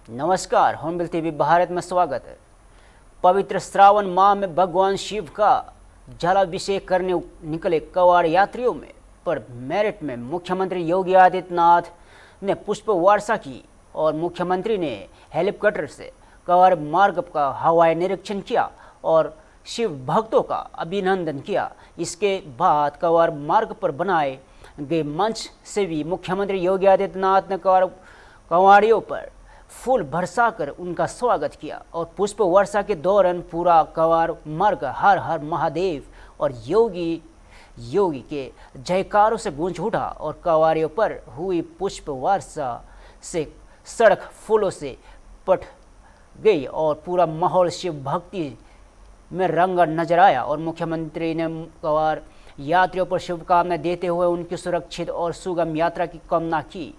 नमस्कार, होमबिल टीवी भारत में स्वागत है। पवित्र श्रावण माह में भगवान शिव का जलाभिषेक करने निकले कवाड़ यात्रियों में पर मेरठ में मुख्यमंत्री योगी आदित्यनाथ ने पुष्प वर्षा की और मुख्यमंत्री ने हेलीकॉप्टर से कवाड़ मार्ग का हवाई निरीक्षण किया और शिव भक्तों का अभिनंदन किया। इसके बाद कवाड़ मार्ग पर बनाए गए मंच से भी मुख्यमंत्री योगी आदित्यनाथ ने कवाड़ियों पर फूल बरसाकर उनका स्वागत किया और पुष्प वर्षा के दौरान पूरा कवाड़ मार्ग हर हर महादेव और योगी योगी के जयकारों से गूंज उठा और कवाड़ियों पर हुई पुष्प वर्षा से सड़क फूलों से पट गई और पूरा माहौल शिव भक्ति में रंगा नजर आया और मुख्यमंत्री ने कवाड़ यात्रियों पर शुभकामनाएं देते हुए उनकी सुरक्षित और सुगम यात्रा की कामना की।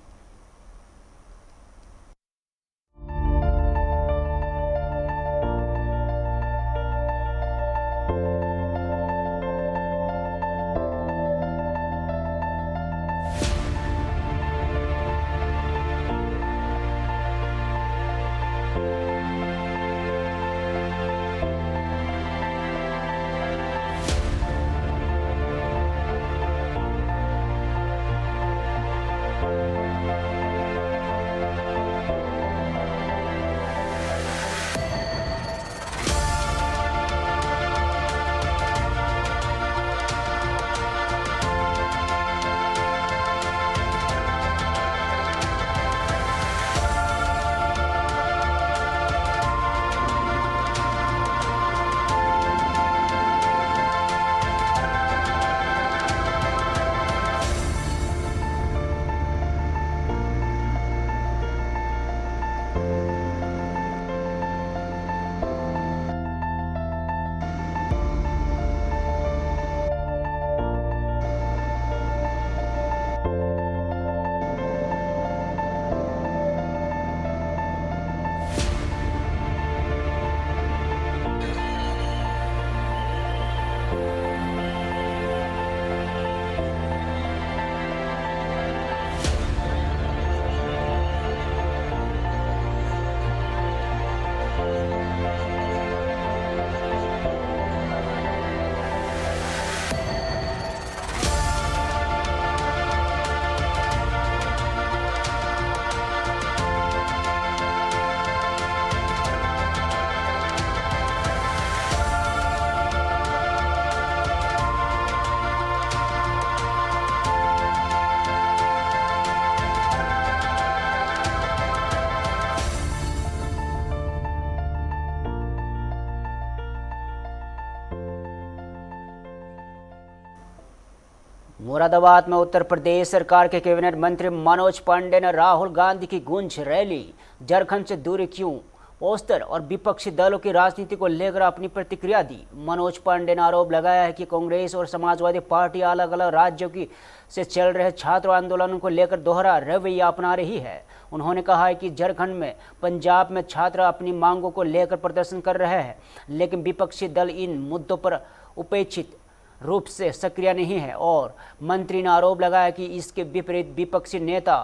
मुरादाबाद में उत्तर प्रदेश सरकार के कैबिनेट मंत्री मनोज पांडे ने राहुल गांधी की गूंज रैली झारखंड से दूरी क्यों पोस्टर और विपक्षी दलों की राजनीति को लेकर अपनी प्रतिक्रिया दी। मनोज पांडे ने आरोप लगाया है कि कांग्रेस और समाजवादी पार्टी अलग अलग राज्यों की से चल रहे छात्र आंदोलनों को लेकर दोहरा रवैया अपना रही है। उन्होंने कहा है कि झारखंड में पंजाब में छात्र अपनी मांगों को लेकर प्रदर्शन कर रहे हैं, लेकिन विपक्षी दल इन मुद्दों पर उपेक्षित रूप से सक्रिय नहीं है और मंत्री ने आरोप लगाया कि इसके विपरीत विपक्षी नेता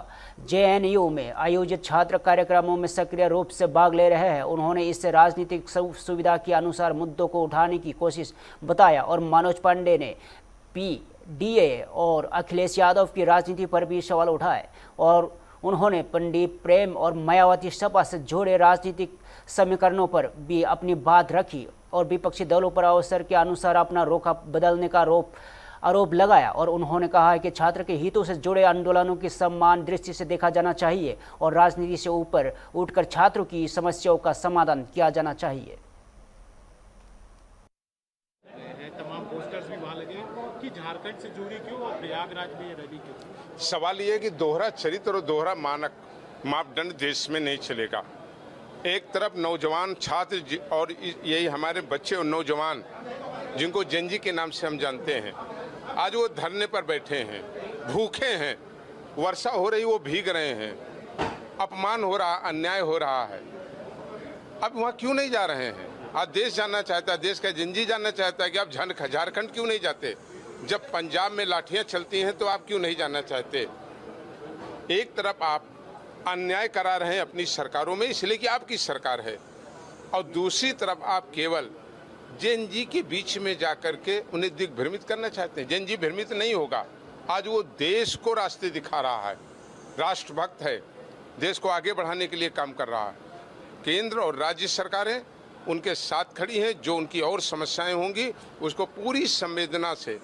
जेएनयू में आयोजित छात्र कार्यक्रमों में सक्रिय रूप से भाग ले रहे हैं। उन्होंने इससे राजनीतिक सुविधा के अनुसार मुद्दों को उठाने की कोशिश बताया और मनोज पांडे ने पीडीए और अखिलेश यादव की राजनीति पर भी सवाल उठाए और उन्होंने पंडित प्रेम और मायावती सपा से जुड़े राजनीतिक समीकरणों पर भी अपनी बात रखी और विपक्षी दलों पर अवसर के अनुसार अपना रोका बदलने का आरोप लगाया और उन्होंने कहा है कि छात्र के हितों से जुड़े आंदोलनों की समान दृष्टि से देखा जाना चाहिए और राजनीति से ऊपर उठकर छात्रों की समस्याओं का समाधान किया जाना चाहिए। तमाम पोस्टर्स भी वहां लगे कि झारखंड से जुड़ी क्यों और प्रयागराज में ये रैली क्यों? सवाल ये है कि दोहरा चरित्र और दोहरा मानक मापदंड देश में नहीं चलेगा। एक तरफ नौजवान छात्र और यही हमारे बच्चे और नौजवान जिनको जेनजी के नाम से हम जानते हैं, आज वो धरने पर बैठे हैं, भूखे हैं, वर्षा हो रही वो भीग रहे हैं, अपमान हो रहा, अन्याय हो रहा है। अब वहाँ क्यों नहीं जा रहे हैं? आज देश जानना चाहता है, देश का जेनजी जानना चाहता है कि आप झारखंड क्यों नहीं जाते? जब पंजाब में लाठियाँ चलती हैं तो आप क्यों नहीं जाना चाहते? एक तरफ आप अन्याय करा रहे हैं अपनी सरकारों में, इसलिए कि आपकी सरकार है। और दूसरी तरफ आप केवल जेन जी के बीच में जाकर के उन्हें दिग्भ्रमित करना चाहते हैं। जेन जी भ्रमित नहीं होगा। आज वो देश को रास्ते दिखा रहा है, राष्ट्रभक्त है, देश को आगे बढ़ाने के लिए काम कर रहा है। केंद्र और राज्य सरकारें उनके साथ खड़ी हैं। जो उनकी और समस्याएं होंगी उसको पूरी संवेदना से।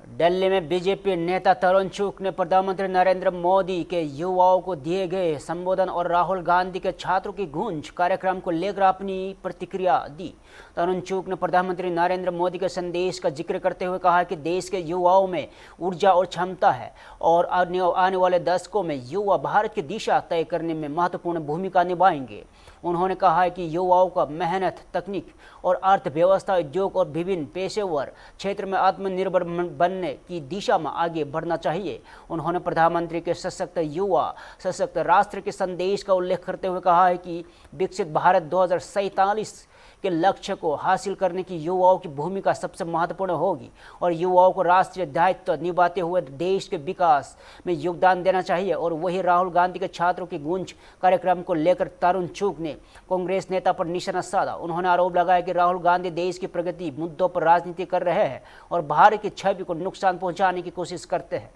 दिल्ली में बीजेपी नेता तरुण चुग ने प्रधानमंत्री नरेंद्र मोदी के युवाओं को दिए गए संबोधन और राहुल गांधी के छात्रों की गूंज कार्यक्रम को लेकर अपनी प्रतिक्रिया दी। तरुण चुग ने प्रधानमंत्री नरेंद्र मोदी के संदेश का जिक्र करते हुए कहा कि देश के युवाओं में ऊर्जा और क्षमता है और आने वाले दशकों में युवा भारत की दिशा तय करने में महत्वपूर्ण भूमिका निभाएंगे। उन्होंने कहा है कि युवाओं का मेहनत, तकनीक और अर्थव्यवस्था, उद्योग और विभिन्न पेशेवर क्षेत्र में आत्मनिर्भर बनने की दिशा में आगे बढ़ना चाहिए। उन्होंने प्रधानमंत्री के सशक्त युवा, सशक्त राष्ट्र के संदेश का उल्लेख करते हुए कहा है कि विकसित भारत 2047 के लक्ष्य को हासिल करने की युवाओं की भूमिका सबसे महत्वपूर्ण होगी और युवाओं को राष्ट्रीय दायित्व निभाते हुए देश के विकास में योगदान देना चाहिए। और वही राहुल गांधी के छात्रों की गूंज कार्यक्रम को लेकर तरुण चुग ने कांग्रेस नेता पर निशाना साधा। उन्होंने आरोप लगाया कि राहुल गांधी देश की प्रगति मुद्दों पर राजनीति कर रहे हैं और भारत की छवि को नुकसान पहुंचाने की कोशिश करते हैं।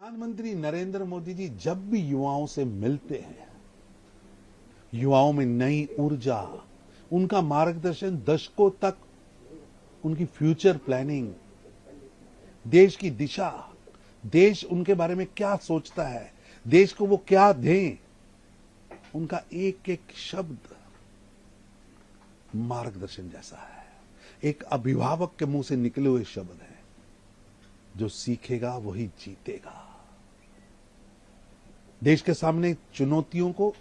प्रधानमंत्री नरेंद्र मोदी जी जब भी युवाओं से मिलते हैं, युवाओं में नई ऊर्जा, उनका मार्गदर्शन, दशकों तक उनकी फ्यूचर प्लानिंग, देश की दिशा, देश उनके बारे में क्या सोचता है, देश को वो क्या दें, उनका एक एक शब्द मार्गदर्शन जैसा है। एक अभिभावक के मुंह से निकले हुए शब्द हैं। जो सीखेगा वही जीतेगा। देश के सामने चुनौतियों को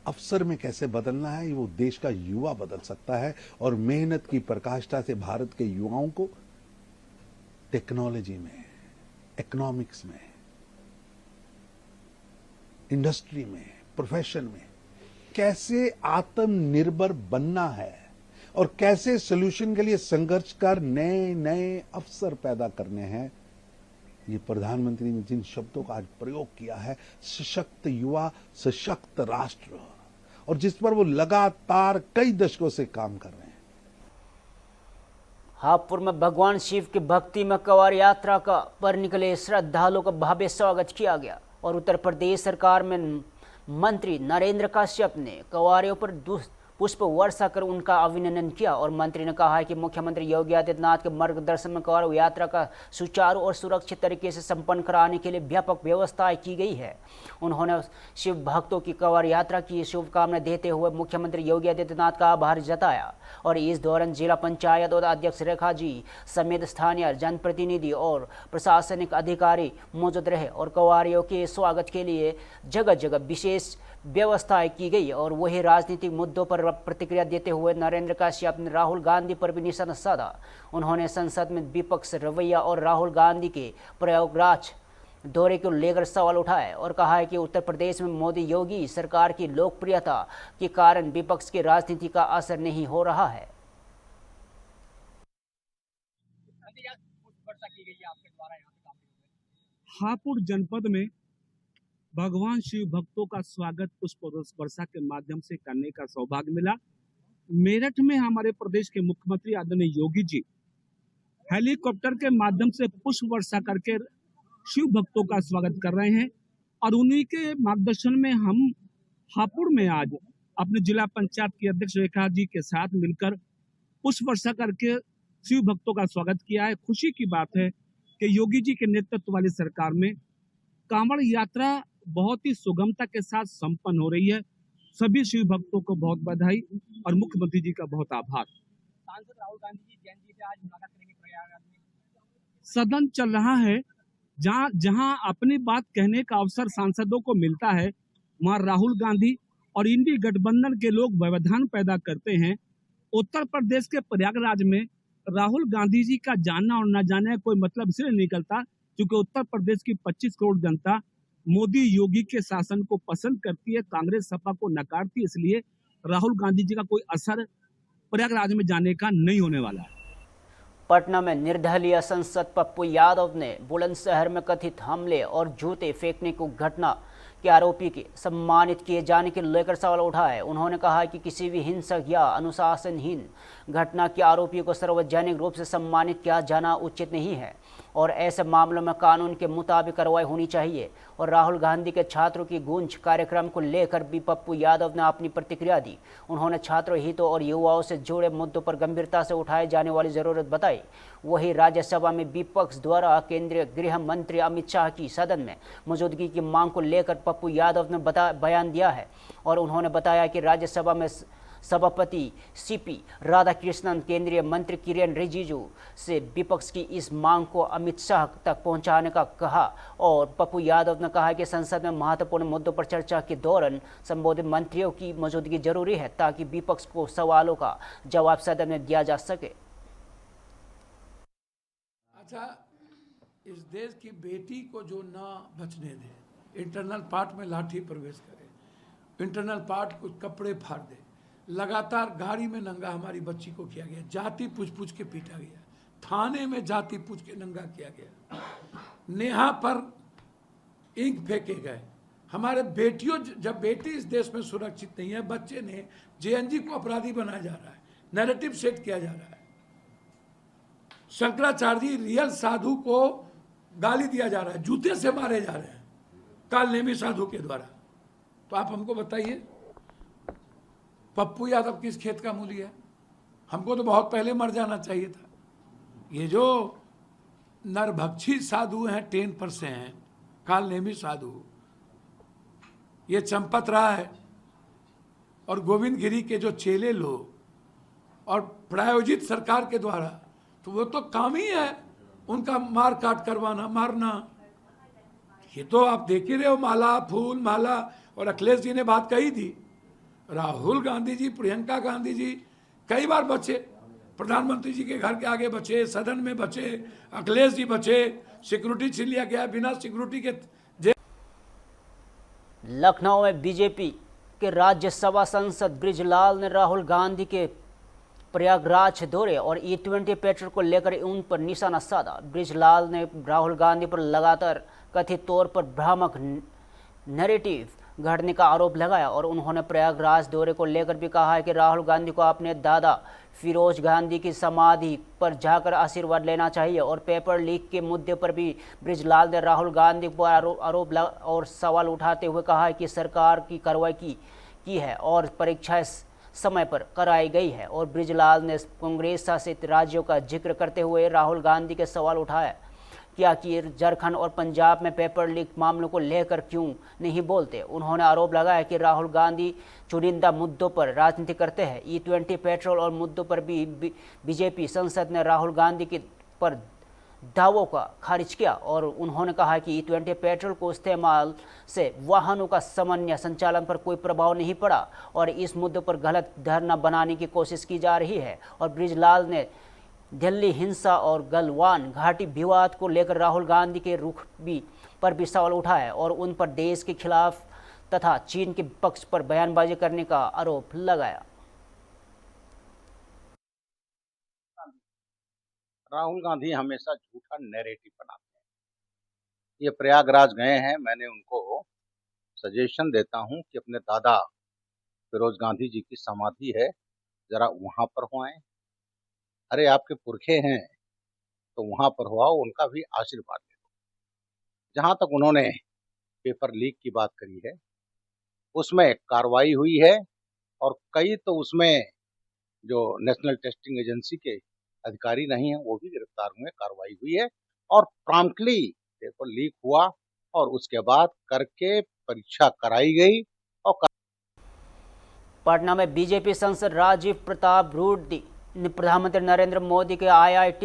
अवसर में कैसे बदलना है, वो देश का युवा बदल सकता है। और मेहनत की प्रकाष्ठा से भारत के युवाओं को टेक्नोलॉजी में, इकोनॉमिक्स में, इंडस्ट्री में, प्रोफेशन में कैसे आत्मनिर्भर बनना है और कैसे सॉल्यूशन के लिए संघर्ष कर नए नए अवसर पैदा करने हैं, ये प्रधानमंत्री ने जिन शब्दों का आज प्रयोग किया है, सशक्त युवा, सशक्त राष्ट्र, और जिस पर वो लगातार कई दशकों से काम कर रहे हैं। हापुड़ में भगवान शिव की भक्ति में कंवर यात्रा पर निकले श्रद्धालुओं का भव्य स्वागत किया गया और उत्तर प्रदेश सरकार में मंत्री नरेंद्र कश्यप ने कंवरियों पर पुष्प वर्षा कर उनका अभिनंदन किया और मंत्री ने कहा है कि मुख्यमंत्री योगी आदित्यनाथ के मार्गदर्शन में कंवर यात्रा का सुचारू और सुरक्षित तरीके से संपन्न कराने के लिए व्यापक व्यवस्थाएं की गई है। उन्होंने शिव भक्तों की कंवर यात्रा की शुभकामनाएं देते हुए मुख्यमंत्री योगी आदित्यनाथ का आभार जताया और इस दौरान जिला पंचायत और अध्यक्ष रेखा जी समेत स्थानीय जनप्रतिनिधि और प्रशासनिक अधिकारी मौजूद रहे और कंवरियों के स्वागत के लिए जगह जगह विशेष व्यवस्थाएं की गई। और वही राजनीतिक मुद्दों पर प्रतिक्रिया देते हुए नरेंद्र कश्यप ने राहुल गांधी पर भी निशाना साधा। उन्होंने संसद में विपक्ष रवैया और राहुल गांधी के प्रयागराज दौरे को लेकर सवाल उठाए और कहा है कि उत्तर प्रदेश में मोदी योगी सरकार की लोकप्रियता के कारण विपक्ष की राजनीति का असर नहीं हो रहा है। हापुड़ जनपद में भगवान शिव भक्तों का स्वागत पुष्प वर्षा के माध्यम से करने का सौभाग्य मिला। मेरठ में हमारे प्रदेश के मुख्यमंत्री आदरणीय योगी जी हेलीकॉप्टर के माध्यम से पुष्प वर्षा करके शिव भक्तों का स्वागत कर रहे हैं और उन्हीं के मार्गदर्शन में हम हापुड़ में आज अपने जिला पंचायत की अध्यक्ष रेखा जी के साथ मिलकर पुष्प वर्षा करके शिव भक्तों का स्वागत किया है। खुशी की बात है कि योगी जी के नेतृत्व वाली सरकार में कांवड़ यात्रा बहुत ही सुगमता के साथ संपन्न हो रही है। सभी शिव भक्तों को बहुत बधाई और मुख्यमंत्री जी का बहुत आभार। सांसद राहुल गांधी जी जैन जी से आज मुलाकात करेंगे प्रयागराज में। सदन चल रहा है, जहां अपनी बात कहने का अवसर सांसदों को मिलता है, वहां राहुल गांधी और इंडी गठबंधन के लोग व्यवधान पैदा करते हैं। उत्तर प्रदेश के प्रयागराज में राहुल गांधी जी का जानना और न जानना कोई मतलब इसलिए निकलता क्योंकि उत्तर प्रदेश की 25 करोड़ जनता मोदी योगी के शासन को पसंद करती है, कांग्रेस सपा को नकारती है। इसलिए राहुल गांधी जी का कोई असर प्रयागराज में जाने का नहीं होने वाला है। पटना में निर्दलीय सांसद पप्पू यादव ने बुलंदशहर में कथित हमले और जूते फेंकने की घटना के आरोपी के सम्मानित किए जाने के लेकर सवाल उठाए। उन्होंने कहा कि किसी भी हिंसक या अनुशासनहीन घटना के आरोपी को सार्वजनिक रूप से सम्मानित किया जाना उचित नहीं है और ऐसे मामलों में कानून के मुताबिक कार्रवाई होनी चाहिए। और राहुल गांधी के छात्रों की गूंज कार्यक्रम को लेकर भी पप्पू यादव ने अपनी प्रतिक्रिया दी। उन्होंने छात्र हितों और युवाओं से जुड़े मुद्दों पर गंभीरता से उठाए जाने वाली जरूरत बताई। वहीं राज्यसभा में विपक्ष द्वारा केंद्रीय गृह मंत्री अमित शाह की सदन में मौजूदगी की मांग को लेकर पप्पू यादव ने बयान दिया है और उन्होंने बताया कि राज्यसभा में सभापति सीपी राधाकृष्णन, केंद्रीय मंत्री किरेन रिजिजू से विपक्ष की इस मांग को अमित शाह तक पहुंचाने का कहा। और पप्पू यादव ने कहा कि संसद में महत्वपूर्ण मुद्दों पर चर्चा के दौरान संबंधित मंत्रियों की मौजूदगी जरूरी है ताकि विपक्ष को सवालों का जवाब सदन में दिया जा सके। अच्छा, इस देश की बेटी को जो ना बचने दे, इंटरनल पार्ट में लाठी प्रवेश करे, इंटरनल पार्ट को कपड़े फाड़ दे, लगातार गाड़ी में नंगा हमारी बच्ची को किया गया, जाति पूछ के पीटा गया, थाने में जाति पूछ के नंगा किया गया, नेहा पर इंक फेंके गए। हमारे बेटियों, जब बेटी इस देश में सुरक्षित नहीं है, बच्चे ने जेएनजी को अपराधी बनाया जा रहा है, नैरेटिव सेट किया जा रहा है। शंकराचार्य जी रियल साधु को गाली दिया जा रहा है, जूते से मारे जा रहे हैं काल नेमी साधु के द्वारा। तो आप हमको बताइए, पप्पू यादव किस खेत का मूली है? हमको तो बहुत पहले मर जाना चाहिए था। ये जो नरभक्षी साधु हैं, 10% से हैं, काल नेमी साधु, ये चंपत राय और गोविंद गिरी के जो चेले लोग और प्रायोजित सरकार के द्वारा, तो वो तो काम ही है उनका मार काट करवाना, मारना। ये तो आप देख ही रहे हो, माला फूल माला। और अखिलेश जी ने बात कही थी, राहुल गांधी जी, प्रियंका गांधी जी कई बार बचे, प्रधानमंत्री जी के घर के आगे बचे, सदन में बचे, अखिलेश जी बचे, सिक्योरिटी छीन लिया गया, बिना सिक्योरिटी के। लखनऊ में बीजेपी के राज्यसभा सांसद ब्रिजलाल ने राहुल गांधी के प्रयागराज दौरे और E20 पेट्रोल को लेकर उन पर निशाना साधा। ब्रिजलाल ने राहुल गांधी पर लगातार कथित तौर पर भ्रामक नैरेटिव गढ़ने का आरोप लगाया और उन्होंने प्रयागराज दौरे को लेकर भी कहा है कि राहुल गांधी को अपने दादा फिरोज गांधी की समाधि पर जाकर आशीर्वाद लेना चाहिए। और पेपर लीक के मुद्दे पर भी ब्रिजलाल ने राहुल गांधी पर आरोप और सवाल उठाते हुए कहा है कि सरकार की कार्रवाई की है और परीक्षाएं समय पर कराई गई है। और ब्रिजलाल ने कांग्रेस शासित राज्यों का जिक्र करते हुए राहुल गांधी के सवाल उठाया किया कि झारखंड और पंजाब में पेपर लीक मामलों को लेकर क्यों नहीं बोलते। उन्होंने आरोप लगाया कि राहुल गांधी चुनिंदा मुद्दों पर राजनीति करते हैं। E20 पेट्रोल और मुद्दों पर भी बीजेपी संसद ने राहुल गांधी के पर दावों का खारिज किया और उन्होंने कहा कि E20 पेट्रोल को इस्तेमाल से वाहनों का सामान्य संचालन पर कोई प्रभाव नहीं पड़ा और इस मुद्दे पर गलत धारणा बनाने की कोशिश की जा रही है। और ब्रिजलाल ने दिल्ली हिंसा और गलवान घाटी विवाद को लेकर राहुल गांधी के रुख पर भी सवाल उठाया और उन पर देश के खिलाफ तथा चीन के पक्ष पर बयानबाजी करने का आरोप लगाया। राहुल गांधी हमेशा झूठा नैरेटिव बनाते हैं। ये प्रयागराज गए हैं, मैंने उनको सजेशन देता हूं कि अपने दादा फिरोज गांधी जी की समाधि है, जरा वहां पर हो आए। अरे आपके पुरखे हैं तो वहां पर हो आओ, उनका भी आशीर्वाद ले लो। जहां तक उन्होंने पेपर लीक की बात करी है, उसमें कार्रवाई हुई है और कई तो उसमें जो नेशनल टेस्टिंग एजेंसी के अधिकारी नहीं है वो भी गिरफ्तार हुए, कार्रवाई हुई है और प्रॉम्प्टली पेपर लीक हुआ और उसके बाद करके परीक्षा कराई गई। और पटना में बीजेपी सांसद राजीव प्रताप रूडी ने प्रधानमंत्री नरेंद्र मोदी के IIT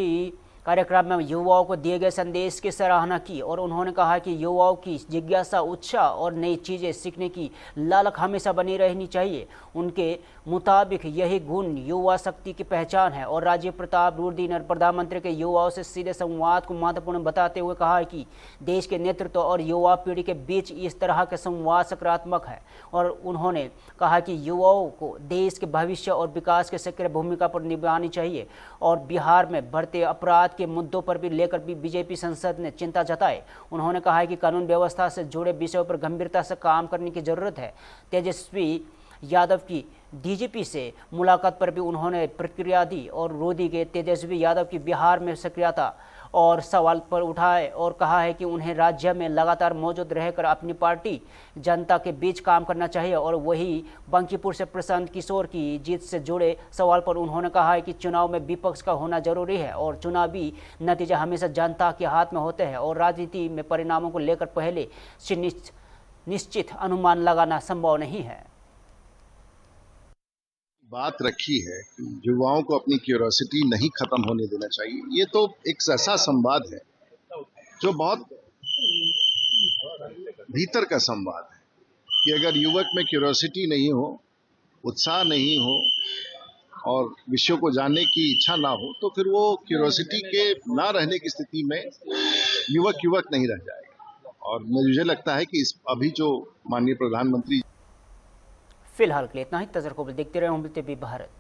कार्यक्रम में युवाओं को दिए गए संदेश की सराहना की और उन्होंने कहा कि युवाओं की जिज्ञासा, उत्साह और नई चीज़ें सीखने की लालक हमेशा बनी रहनी चाहिए। उनके मुताबिक यही गुण युवा शक्ति की पहचान है और राजीव प्रताप रूडी ने प्रधानमंत्री के युवाओं से सीधे संवाद को महत्वपूर्ण बताते हुए कहा कि देश के नेतृत्व और युवा पीढ़ी के बीच इस तरह के संवाद सकारात्मक है और उन्होंने कहा कि युवाओं को देश के भविष्य और विकास की सक्रिय भूमिका पर निभानी चाहिए और बिहार में बढ़ते अपराध के मुद्दों पर भी लेकर भी बीजेपी संसद ने चिंता जताई। उन्होंने कहा है कि कानून व्यवस्था से जुड़े विषयों पर गंभीरता से काम करने की जरूरत है। तेजस्वी यादव की डीजीपी से मुलाकात पर भी उन्होंने प्रतिक्रिया दी और रोदी के तेजस्वी यादव की बिहार में सक्रियता और सवाल पर उठाए और कहा है कि उन्हें राज्य में लगातार मौजूद रहकर अपनी पार्टी जनता के बीच काम करना चाहिए और वही बंकीपुर से प्रशांत किशोर की जीत से जुड़े सवाल पर उन्होंने कहा है कि चुनाव में विपक्ष का होना जरूरी है और चुनावी नतीजा हमेशा जनता के हाथ में होते हैं और राजनीति में परिणामों को लेकर पहले से निश्चित अनुमान लगाना संभव नहीं है। बात रखी है कि युवाओं को अपनी क्यूरियोसिटी नहीं खत्म होने देना चाहिए। ये तो एक ऐसा संवाद है जो बहुत भीतर का संवाद है कि अगर युवक में क्यूरियोसिटी नहीं हो, उत्साह नहीं हो और विषयों को जानने की इच्छा ना हो तो फिर वो क्यूरियोसिटी के ना रहने की स्थिति में युवक नहीं रह जाएगा। और मुझे लगता है कि अभी जो माननीय प्रधानमंत्री फिलहाल के लिए इतना ही। तजर को देखते रहे भारत।